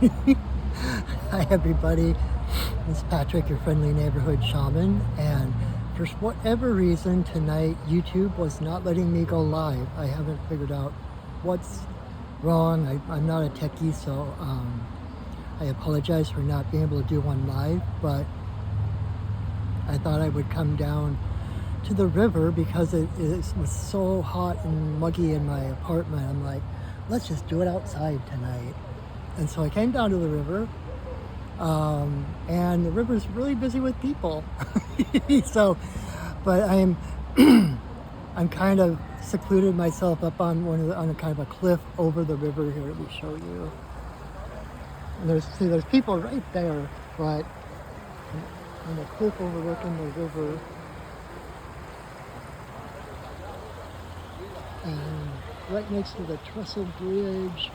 Hi everybody, it's Patrick, your friendly neighborhood shaman, and for whatever reason tonight YouTube was not letting me go live. I haven't figured out what's wrong. I'm not a techie, so I apologize for not being able to do one live, but I thought I would come down to the river because it was so hot and muggy in my apartment. I'm like, let's just do it outside tonight. And so I came down to the river, and the river's really busy with people. So, but I'm kind of secluded myself up on on a kind of a cliff over the river here. Let me show you. And there's people right there, but on the cliff overlooking the river. And right next to the trestle bridge.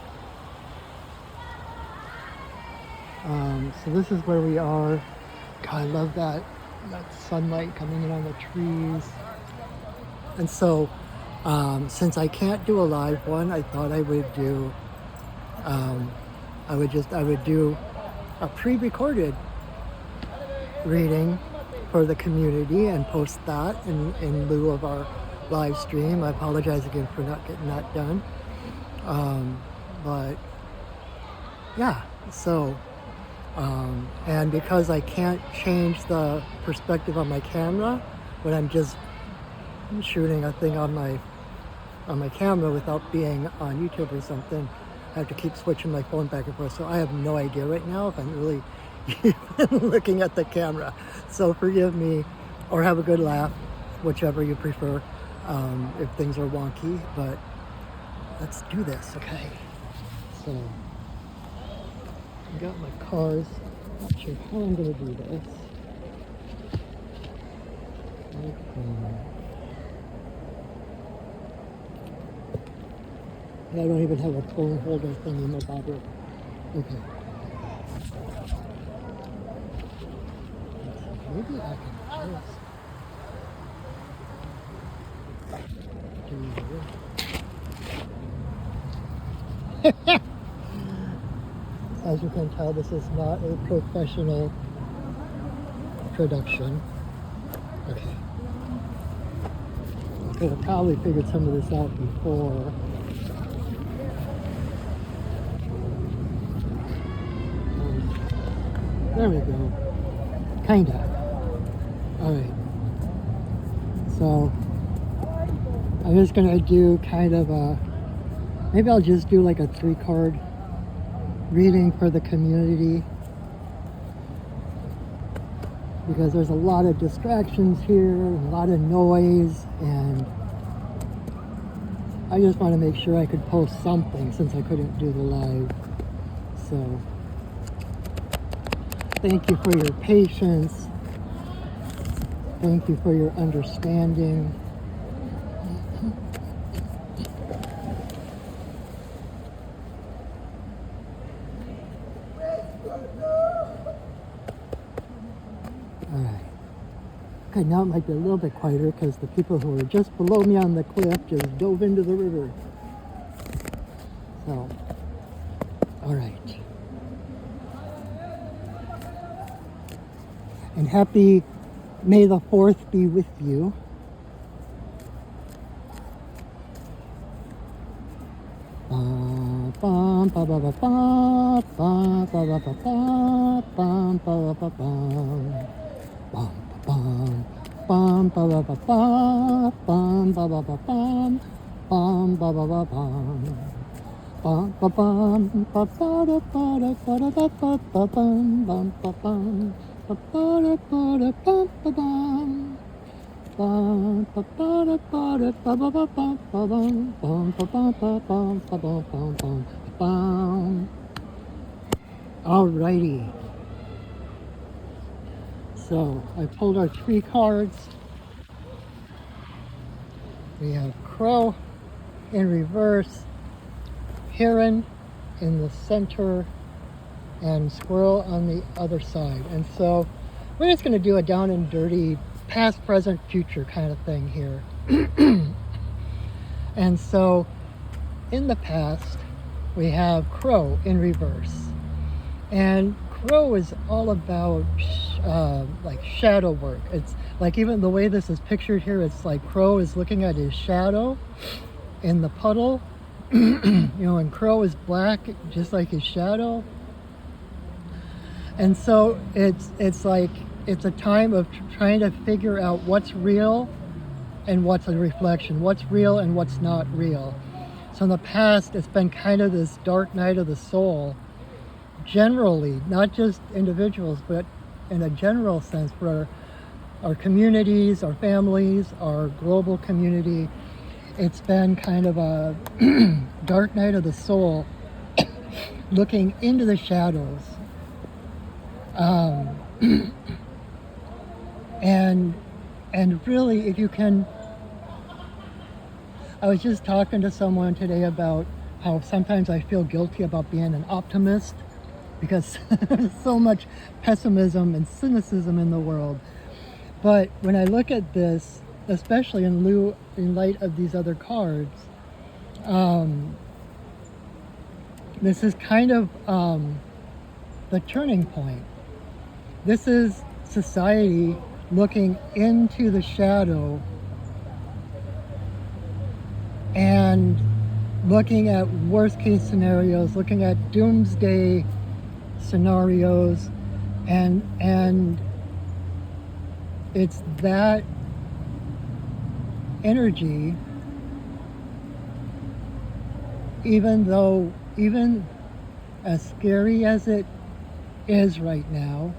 So this is where we are. God, I love that sunlight coming in on the trees. And so, since I can't do a live one, I thought I would do, I would do a pre-recorded reading for the community and post that in lieu of our live stream. I apologize again for not getting that done. But yeah, so and because I can't change the perspective on my camera when I'm just shooting a thing on my camera without being on YouTube or something, I have to keep switching my phone back and forth. So I have no idea right now if I'm really even looking at the camera. So forgive me, or have a good laugh, whichever you prefer, if things are wonky. But let's do this, okay? So I got my cars. Not sure how I'm gonna do this. I don't even have a phone holder thing in my bottle. Okay. Maybe I can just do this. As you can tell, this is not a professional production. Okay. I could have probably figured some of this out before. There we go. Kinda. Alright. So, I'm just gonna do kind of a, maybe I'll just do like a 3-card reading for the community, because there's a lot of distractions here, a lot of noise, and I just want to make sure I could post something since I couldn't do the live. So thank you for your patience. Thank you for your understanding. Alright. Okay, now it might be a little bit quieter because the people who were just below me on the cliff just dove into the river. So, alright. And happy May the 4th be with you. Bum, ba, ba, ba, ba, ba, ba, ba, ba, ba, bum, ba, ba, bum. Bum, bum, bum, ba, ba, ba, ba, bum, ba, ba, ba, bum, bum, ba, ba, ba, bum. Bum, ba, bum, ba, ba, da, ba, da, ba, da, da, ba, ba, bum, bum, ba, bum, ba, ba, da, ba, da, bum, ba, bum. Bum, ba, ba, da, ba, da, ba, ba, ba, bum, ba, bum, bum, ba, ba, ba, bum, ba, bum, bum, bum, bum. Alrighty. So I pulled our 3 cards. We have Crow in reverse, Heron in the center, and Squirrel on the other side. And so we're just going to do a down and dirty past, present, future kind of thing here. And so in the past, we have Crow in reverse. And Crow is all about like shadow work. It's like, even the way this is pictured here, it's like Crow is looking at his shadow in the puddle. You know, and Crow is black, just like his shadow. And so it's like, it's a time of trying to figure out what's real and what's a reflection, what's real and what's not real. So in the past, it's been kind of this dark night of the soul, generally, not just individuals, but in a general sense for our communities, our families, our global community. It's been kind of a dark night of the soul, looking into the shadows. And really, if you can, I was just talking to someone today about how sometimes I feel guilty about being an optimist because there's so much pessimism and cynicism in the world. But when I look at this, especially in light of these other cards, this is kind of the turning point. This is society looking into the shadow and looking at worst case scenarios, looking at doomsday scenarios, and it's that energy, even as scary as it is right now,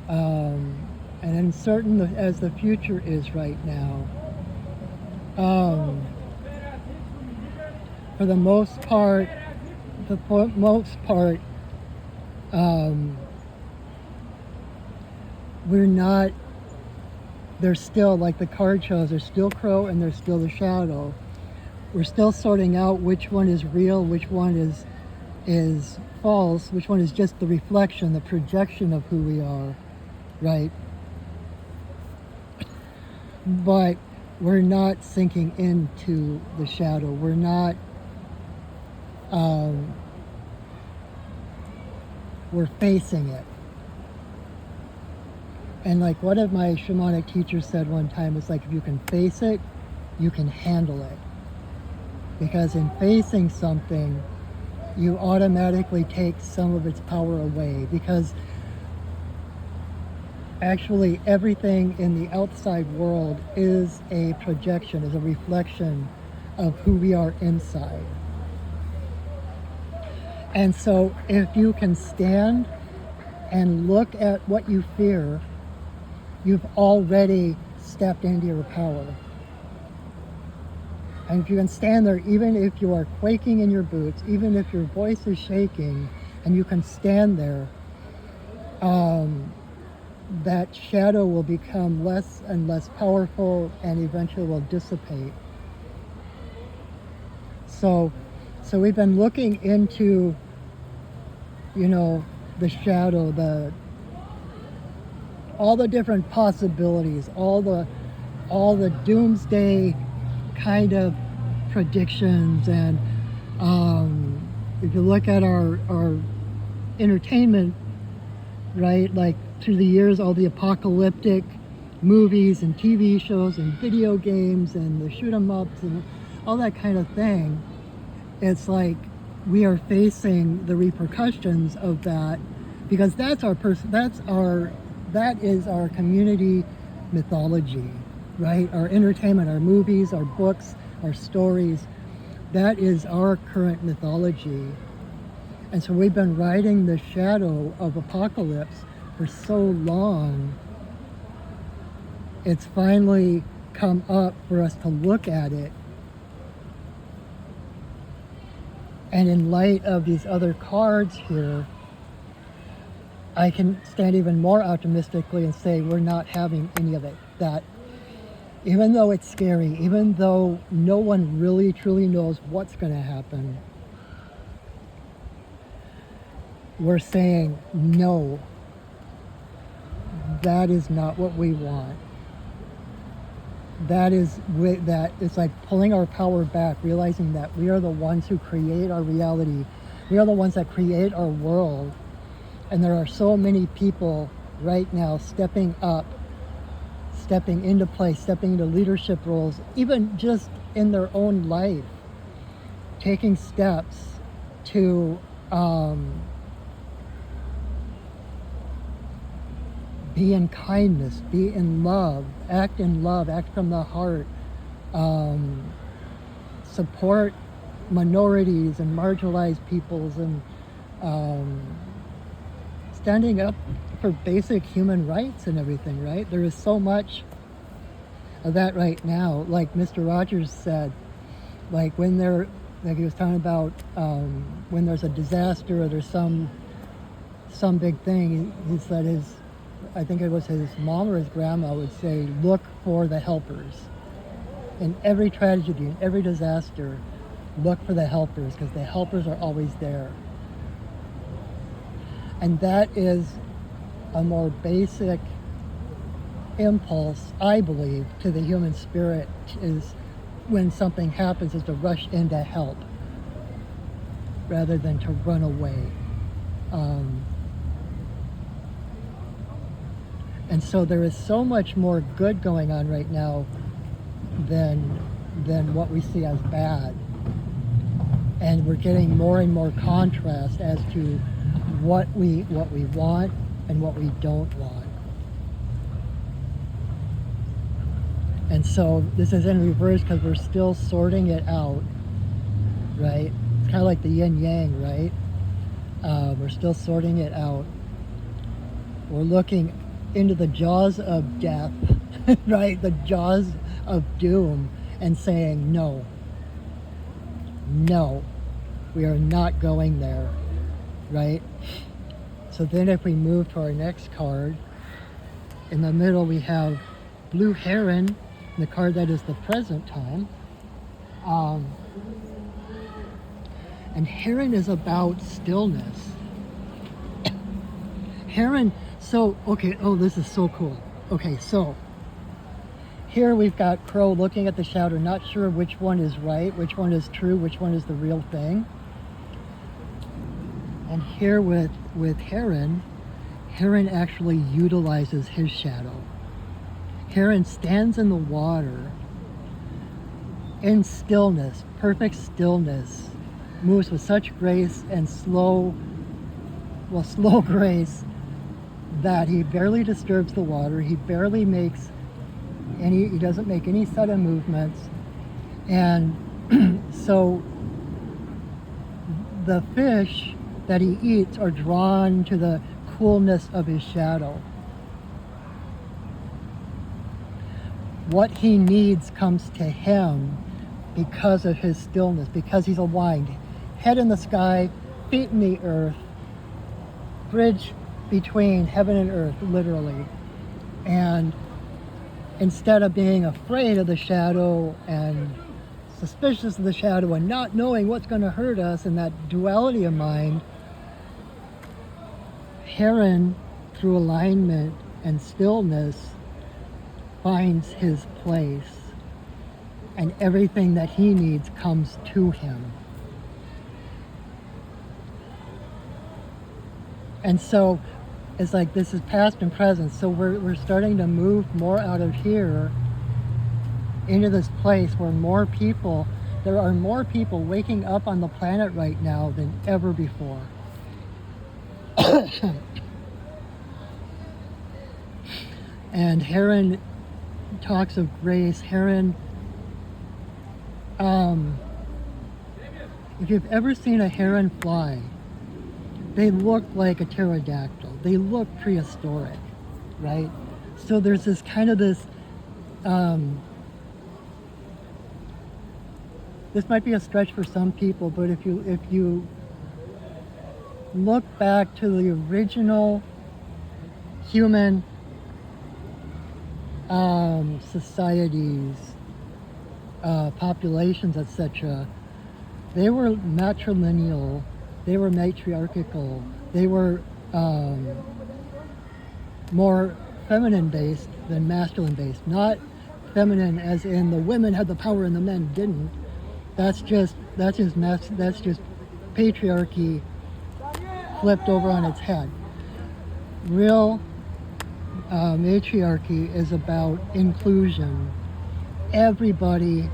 and uncertain as the future is right now, for the most part, we're not, there's still, like the card shows, there's still Crow and there's still the shadow. We're still sorting out which one is real, which one is false, which one is just the reflection, the projection of who we are, right? But we're not sinking into the shadow. We're not, we're facing it. And like one of my shamanic teachers said one time, it's like, if you can face it, you can handle it. Because in facing something, you automatically take some of its power away. Because actually everything in the outside world is a projection, is a reflection of who we are inside. And so if you can stand and look at what you fear, you've already stepped into your power. And if you can stand there, even if you are quaking in your boots, even if your voice is shaking, and you can stand there, that shadow will become less and less powerful and eventually will dissipate. So we've been looking into, you know, the shadow, all the different possibilities, all the doomsday kind of predictions. And if you look at our entertainment, right, like through the years, all the apocalyptic movies and TV shows and video games and the shoot 'em ups and all that kind of thing, it's like we are facing the repercussions of that, because that is our community mythology, right? Our entertainment, our movies, our books, our stories, that is our current mythology. And so we've been riding the shadow of apocalypse for so long, it's finally come up for us to look at it. And in light of these other cards here, I can stand even more optimistically and say we're not having any of it. That even though it's scary, even though no one really truly knows what's going to happen, we're saying, no, that is not what we want. That it's like pulling our power back, realizing that we are the ones who create our reality. We are the ones that create our world. And there are so many people right now stepping up, stepping into place, stepping into leadership roles, even just in their own life, taking steps to be in kindness, be in love, act from the heart, support minorities and marginalized peoples, and standing up for basic human rights and everything, right? There is so much of that right now. Like Mr. Rogers said, like when they're, like he was talking about when there's a disaster or there's some big thing, he said I think it was his mom or his grandma would say, look for the helpers. In every tragedy, in every disaster, look for the helpers, because the helpers are always there. And that is a more basic impulse, I believe, to the human spirit, is when something happens, is to rush in to help rather than to run away. And so there is so much more good going on right now than what we see as bad. And we're getting more and more contrast as to what we want and what we don't want. And so this is in reverse because we're still sorting it out, right? It's kind of like the yin yang, right? We're still sorting it out. We're looking into the jaws of death, right? The jaws of doom, and saying, no, we are not going there, right? So then if we move to our next card, in the middle we have Blue Heron, the card that is the present time. And Heron is about stillness. Heron, so, okay, oh, this is so cool. Okay, so here we've got Crow looking at the shadow, not sure which one is right, which one is true, which one is the real thing. And here with Heron actually utilizes his shadow. Heron stands in the water in stillness, perfect stillness, moves with such grace and slow grace that he barely disturbs the water. He barely makes he doesn't make any sudden movements. And so the fish that he eats are drawn to the coolness of his shadow. What he needs comes to him because of his stillness, because he's aligned. Head in the sky, feet in the earth, bridge between heaven and earth, literally. And instead of being afraid of the shadow and suspicious of the shadow and not knowing what's going to hurt us, and that duality of mind, Heron, through alignment and stillness, finds his place, and everything that he needs comes to him. And so it's like this is past and present. So we're starting to move more out of here into this place where there are more people waking up on the planet right now than ever before. And Heron talks of grace. Heron, if you've ever seen a heron fly, they look like a pterodactyl. They look prehistoric, right? So there's this kind of this might be a stretch for some people, but if you look back to the original human societies, populations, etc., they were matrilineal, they were matriarchal, they were more feminine based than masculine based. Not feminine as in the women had the power and the men didn't. That's just patriarchy flipped over on its head. Real matriarchy is about inclusion. Everybody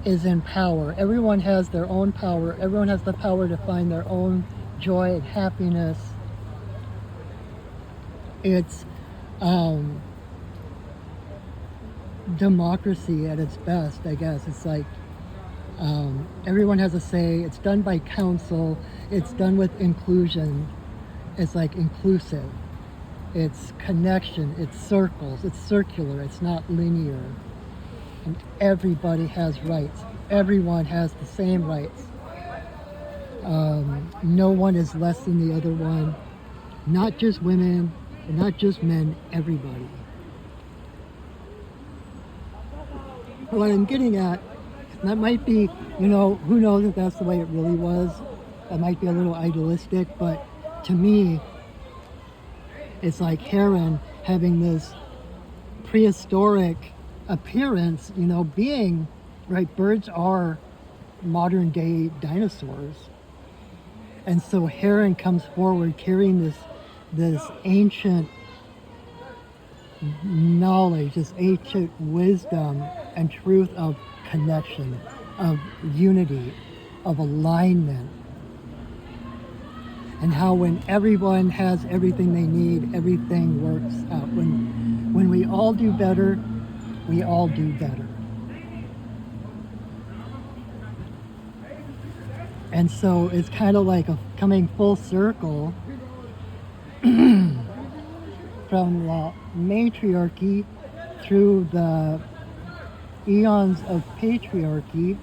is in power. Everyone has their own power. Everyone has the power to find their own joy and happiness. It's democracy at its best, I guess. It's like everyone has a say. It's done by council. It's done with inclusion. It's like inclusive. It's connection. It's circles. It's circular. It's not linear. And everybody has rights. Everyone has the same rights. No one is less than the other one. Not just women, not just men, everybody. What I'm getting at, that might be, who knows if that's the way it really was. That might be a little idealistic, but to me, it's like heron having this prehistoric appearance, being, right? Birds are modern day dinosaurs. And so heron comes forward carrying this ancient knowledge, this ancient wisdom and truth of connection, of unity, of alignment. And how when everyone has everything they need, everything works out. When we all do better, we all do better. And so it's kind of like coming full circle from the matriarchy through the eons of patriarchy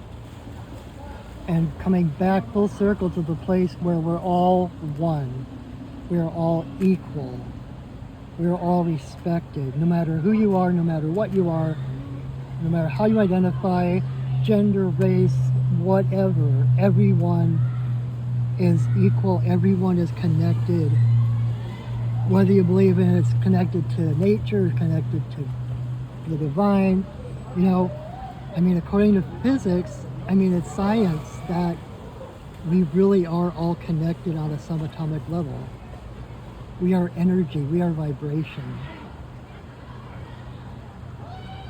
and coming back full circle to the place where we're all one. We're all equal. We're all respected, no matter who you are, no matter what you are, no matter how you identify, gender, race, whatever. Everyone is equal. Everyone is connected. Whether you believe in it's connected to nature, connected to the divine, according to physics, it's science that we really are all connected on a subatomic level. We are energy, we are vibration.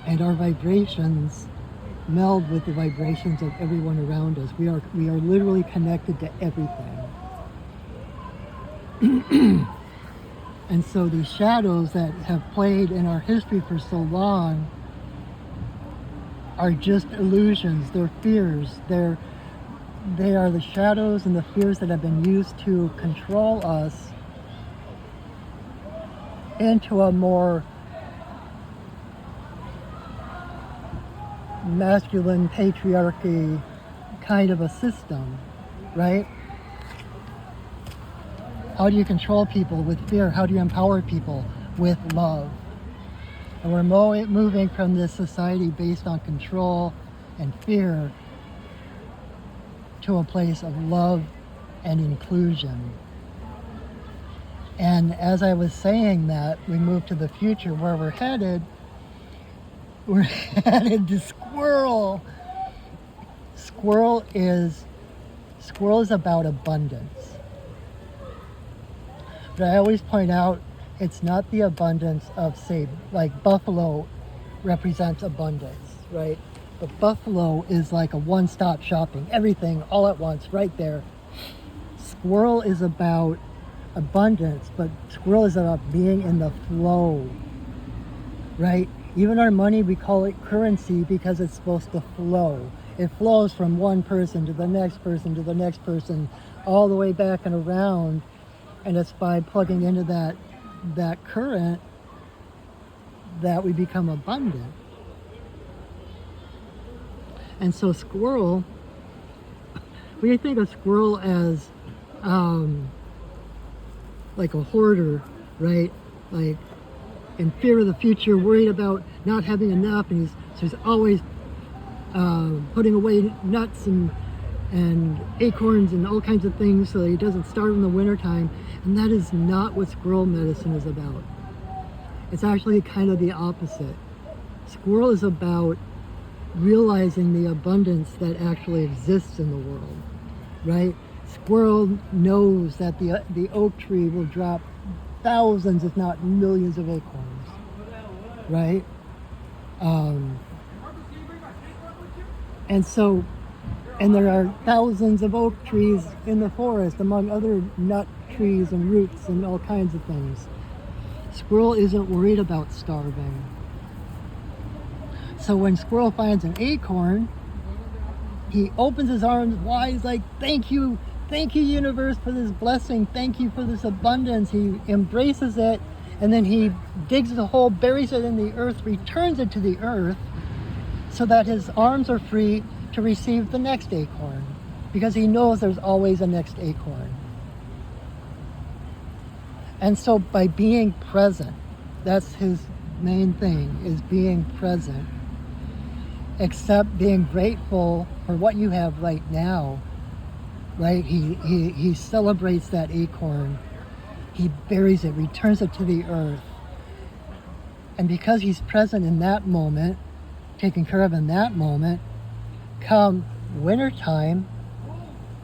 And our vibrations meld with the vibrations of everyone around us. We are literally connected to everything. And so these shadows that have played in our history for so long are just illusions. They're fears. They are the shadows and the fears that have been used to control us into a more masculine patriarchy kind of a system, right? How do you control people? With fear. How do you empower people? With love. And we're moving from this society based on control and fear to a place of love and inclusion. And as I was saying that, we move to the future where we're headed to squirrel. Squirrel is about abundance. But I always point out, it's not the abundance of, say, like buffalo represents abundance, right? But buffalo is like a one-stop shopping, everything all at once, right there. Squirrel is about abundance, but squirrel is about being in the flow, right? Even our money, we call it currency because it's supposed to flow. It flows from one person to the next person to the next person, all the way back and around. And it's by plugging into that current that we become abundant. And so squirrel, we think of squirrel as like a hoarder, right? Like in fear of the future, worried about not having enough, and he's always putting away nuts and acorns and all kinds of things so that he doesn't starve in the wintertime. And that is not what squirrel medicine is about. It's actually kind of the opposite. Squirrel is about realizing the abundance that actually exists in the world. right? Squirrel knows that the oak tree will drop thousands, if not millions of acorns, right? And so, and there are thousands of oak trees in the forest, among other nut trees and roots and all kinds of things. Squirrel isn't worried about starving. So when squirrel finds an acorn, he opens his arms wide. He's like, thank you, universe, for this blessing. Thank you for this abundance. He embraces it, and then he digs a hole, buries it in the earth, returns it to the earth, so that his arms are free to receive the next acorn, because he knows there's always a next acorn. And so by being present, that's his main thing, is being present. Except being grateful for what you have right now, right? He celebrates that acorn. He buries it, returns it to the earth. And because he's present in that moment, taken care of in that moment, come wintertime,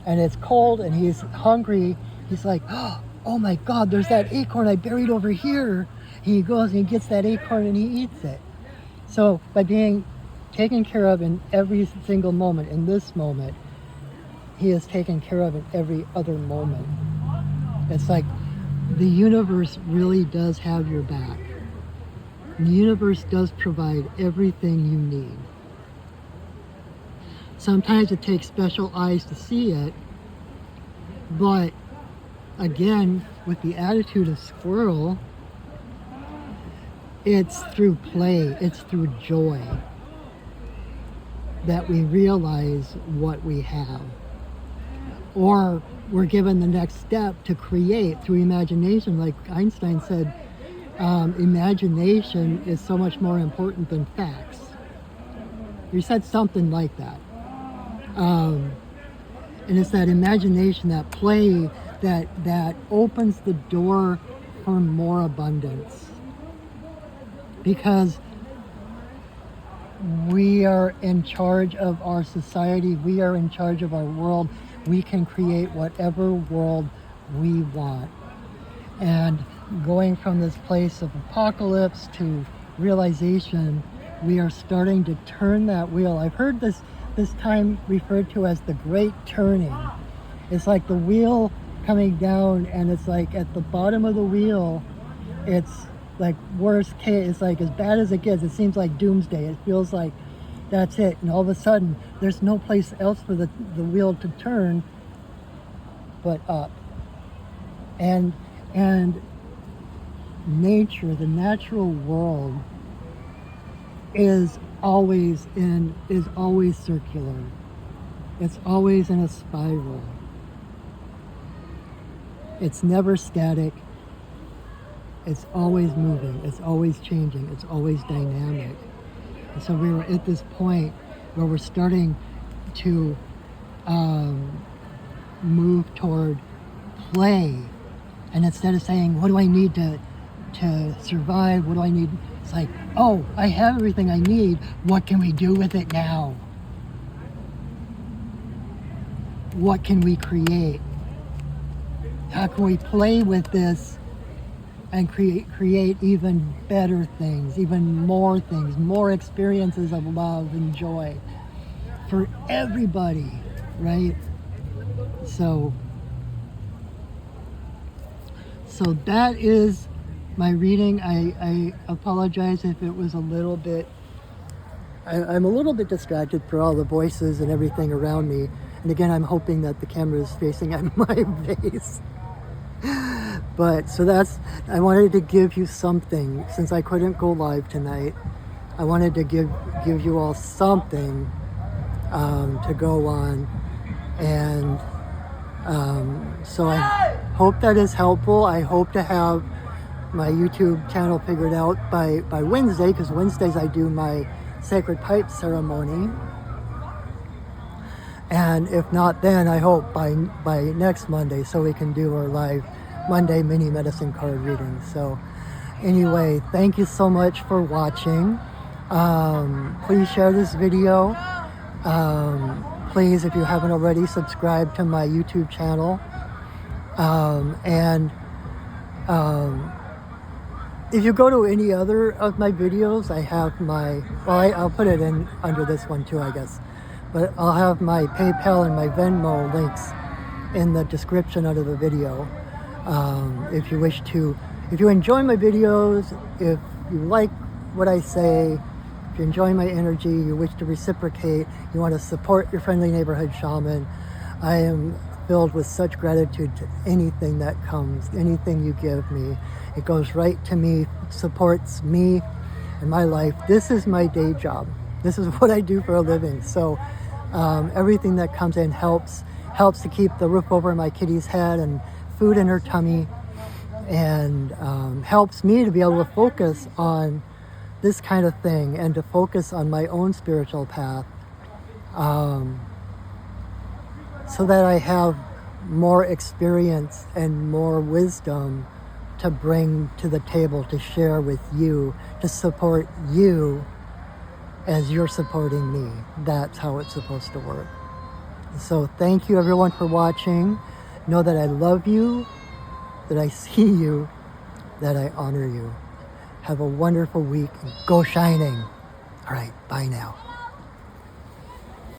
and it's cold and he's hungry, he's like, oh my God, there's that acorn I buried over here. He goes and he gets that acorn and he eats it. So by being taken care of in every single moment, in this moment, he is taken care of in every other moment. It's like the universe really does have your back. The universe does provide everything you need. Sometimes it takes special eyes to see it, but again, with the attitude of squirrel, it's through play, it's through joy that we realize what we have. Or we're given the next step to create through imagination. Like Einstein said, imagination is so much more important than facts. He said something like that. And it's that imagination, that play, that opens the door for more abundance. Because we are in charge of our society. We are in charge of our world. We can create whatever world we want. And going from this place of apocalypse to realization, we are starting to turn that wheel. I've heard this time referred to as the great turning. It's like the wheel coming down, and it's like at the bottom of the wheel, it's like worst case, it's like as bad as it gets. It seems like doomsday. It feels like that's it. And all of a sudden, there's no place else for the wheel to turn but up. And nature, the natural world, is always circular. It's always in a spiral. It's never static. It's always moving, it's always changing, it's always dynamic. And so we were at this point where we're starting to move toward play. And instead of saying, what do I need to survive? What do I need? It's like, oh, I have everything I need. What can we do with it now? What can we create? How can we play with this and create even better things, even more things, more experiences of love and joy for everybody, right? So that is my reading. I apologize if it was a little bit, I'm a little bit distracted for all the voices and everything around me. And again, I'm hoping that the camera is facing at my face. But so I wanted to give you something, since I couldn't go live tonight. I wanted to give you all something to go on. And so I hope that is helpful. I hope to have my YouTube channel figured out by Wednesday, because Wednesdays I do my sacred pipe ceremony. And if not, then I hope by next Monday, so we can do our live Monday mini medicine card reading. So anyway, thank you so much for watching. Please share this video. Please, if you haven't already, subscribe to my YouTube channel. If you go to any other of my videos, I have my, well, I'll put it in under this one too, I guess. But I'll have my PayPal and my Venmo links in the description under the video. If you wish to, if you enjoy my videos, if you like what I say, if you enjoy my energy, you wish to reciprocate, you want to support your friendly neighborhood shaman, I am filled with such gratitude to anything that comes, anything you give me. It goes right to me, supports me and my life. This is my day job. This is what I do for a living. So everything that comes in helps to keep the roof over my kitty's head and food in her tummy, and helps me to be able to focus on this kind of thing and to focus on my own spiritual path, so that I have more experience and more wisdom to bring to the table, to share with you, to support you as you're supporting me. That's how it's supposed to work. So thank you everyone for watching. Know that I love you, that I see you, that I honor you. Have a wonderful week and go shining. All right, bye now.